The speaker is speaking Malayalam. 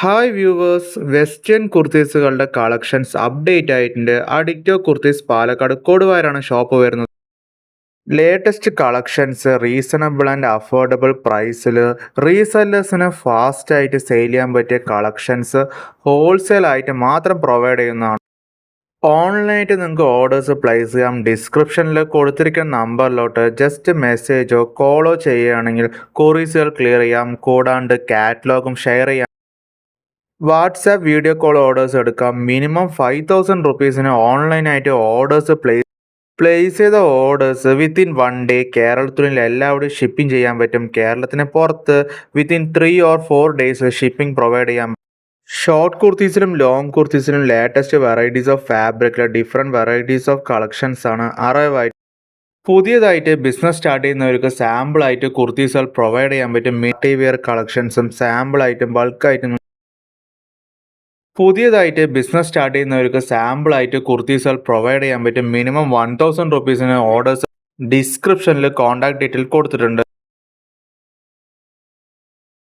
ഹായ് വ്യൂവേഴ്സ്, വെസ്റ്റേൺ കുർത്തീസുകളുടെ കളക്ഷൻസ് അപ്ഡേറ്റ് ആയിട്ടുണ്ട്. അഡിക്റ്റോ കുർത്തീസ് പാലക്കാട് കൊടുവാരാണ് ഷോപ്പ് വരുന്നത്. Latest collections reasonable and affordable പ്രൈസിൽ റീസെല്ലേഴ്സിന് ഫാസ്റ്റ് ആയിട്ട് സെയിൽ ചെയ്യാൻ പറ്റിയ കളക്ഷൻസ് ഹോൾസെയിൽ ആയിട്ട് മാത്രം പ്രൊവൈഡ് ചെയ്യുന്നതാണ്. ഓൺലൈനായിട്ട് നിങ്ങൾക്ക് ഓർഡേഴ്സ് പ്ലേസ് ചെയ്യാം. ഡിസ്ക്രിപ്ഷനിൽ കൊടുത്തിരിക്കുന്ന നമ്പറിലോട്ട് ജസ്റ്റ് മെസ്സേജോ കോളോ ചെയ്യുകയാണെങ്കിൽ കൊറീസുകൾ ക്ലിയർ ചെയ്യാം. കൂടാണ്ട് കാറ്റലോഗും ഷെയർ ചെയ്യാം. വാട്സാപ്പ് വീഡിയോ കോൾ ഓർഡേഴ്സ് എടുക്കാം. മിനിമം 5,000 റുപ്പീസിന് ഓൺലൈനായിട്ട് ഓർഡേഴ്സ് പ്ലേസ് ചെയ്ത ഓർഡേഴ്സ് വിത്തിൻ 1 ഡേ കേരളത്തിൽ എല്ലാവിടെയും ഷിപ്പിംഗ് ചെയ്യാൻ പറ്റും. കേരളത്തിന് പുറത്ത് within 3 or 4 days shipping provide ചെയ്യാം. ഷോർട്ട് കുർത്തീസിലും ലോങ് കുർത്തീസിലും ലേറ്റസ്റ്റ് വെറൈറ്റീസ് ഓഫ് ഫാബ്രിക്കിൽ ഡിഫറെൻറ്റ് വെറൈറ്റീസ് ഓഫ് കളക്ഷൻസ് ആണ് അറൈവ് ആയിട്ട്. പുതിയതായിട്ട് ബിസിനസ് സ്റ്റാർട്ട് ചെയ്യുന്നവർക്ക് സാമ്പിളായിട്ട് കുർത്തീസുകൾ പ്രൊവൈഡ് ചെയ്യാൻ പറ്റും. മെറ്റീരിയർ കളക്ഷൻസും സാമ്പിളായിട്ടും ബൾക്കായിട്ടും. പുതിയതായിട്ട് ബിസിനസ് സ്റ്റാർട്ട് ചെയ്യുന്നവർക്ക് സാമ്പിളായിട്ട് കുർത്തീസുകൾ പ്രൊവൈഡ് ചെയ്യാൻ പറ്റും. മിനിമം 1,000 റുപ്പീസിന് ഓർഡേഴ്സ് ഡിസ്ക്രിപ്ഷനിൽ കോൺടാക്ട് ഡീറ്റെയിൽ കൊടുത്തിട്ടുണ്ട്.